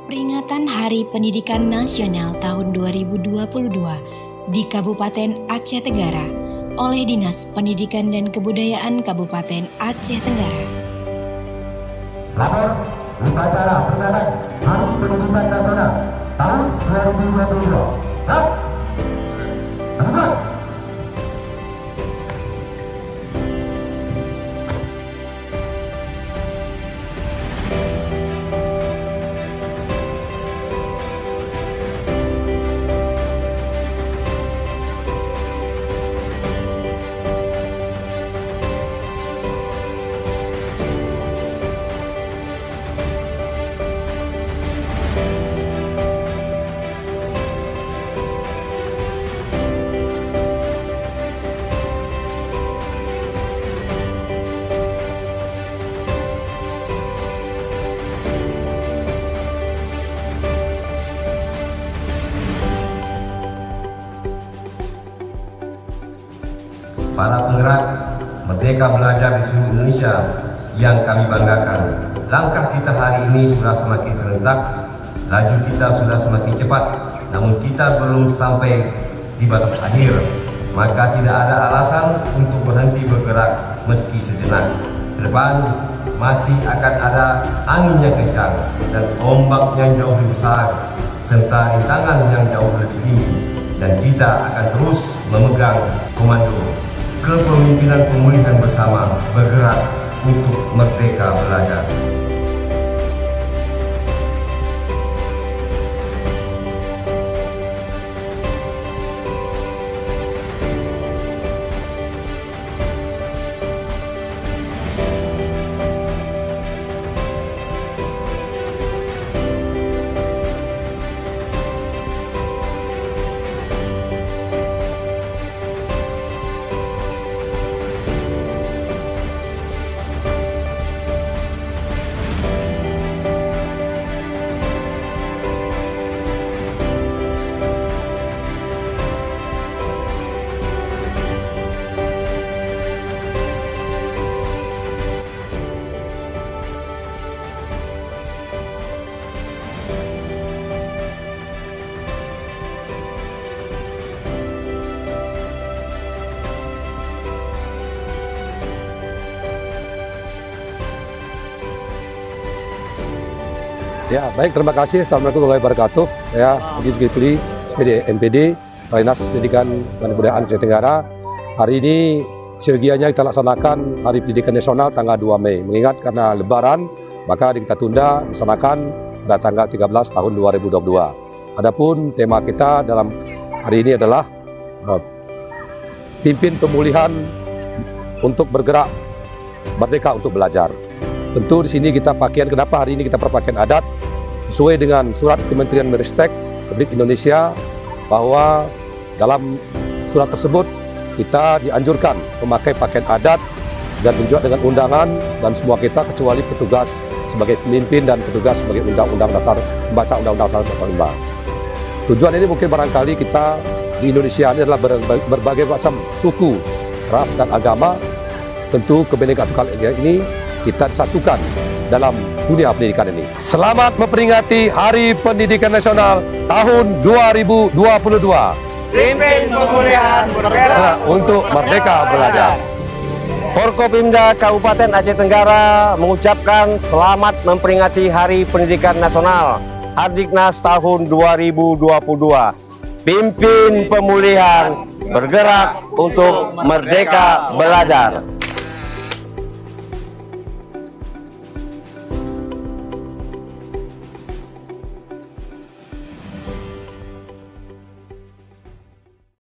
Peringatan Hari Pendidikan Nasional tahun 2022 di Kabupaten Aceh Tenggara oleh Dinas Pendidikan dan Kebudayaan Kabupaten Aceh Tenggara. Lapor upacara peringatan Hari Pendidikan Nasional tahun 2022. Terima. Para penggerak Merdeka Belajar di seluruh Indonesia yang kami banggakan, langkah kita hari ini sudah semakin serentak, laju kita sudah semakin cepat, namun kita belum sampai di batas akhir, maka tidak ada alasan untuk berhenti bergerak meski sejenak. Ke depan masih akan ada angin yang kencang dan ombak yang jauh lebih besar, serta rintangan yang jauh lebih tinggi, dan kita akan terus memegang komando kepemimpinan pemulihan bersama, bergerak untuk merdeka belajar. Ya, baik, terima kasih. Assalamualaikum warahmatullahi wabarakatuh. Ya, Haji Zulkifli, SPD MPD, Dinas Pendidikan dan Kebudayaan Aceh Tenggara. Hari ini seyogianya kita laksanakan Hari Pendidikan Nasional tanggal 2 Mei. Mengingat karena Lebaran, maka kita tunda laksanakan pada tanggal 13 tahun 2022. Adapun tema kita dalam hari ini adalah pimpin pemulihan untuk bergerak merdeka untuk belajar. Tentu di sini kita pakaian, kenapa hari ini kita berpakaian adat sesuai dengan surat Kementerian Menristek Republik Indonesia, bahwa dalam surat tersebut kita dianjurkan memakai pakaian adat dan menunjuk dengan undangan, dan semua kita kecuali petugas sebagai pemimpin dan petugas sebagai undang-undang dasar, membaca undang-undang dasar 45. Tujuan ini mungkin barangkali kita di Indonesia ini adalah berbagai macam suku, ras dan agama. Tentu kebinekaan tunggal ika ini kita disatukan dalam dunia pendidikan ini. Selamat memperingati Hari Pendidikan Nasional tahun 2022. Pimpin pemulihan bergerak untuk merdeka belajar. Forkopimda Kabupaten Aceh Tenggara mengucapkan selamat memperingati Hari Pendidikan Nasional Hardiknas tahun 2022. Pimpin pemulihan bergerak untuk merdeka belajar.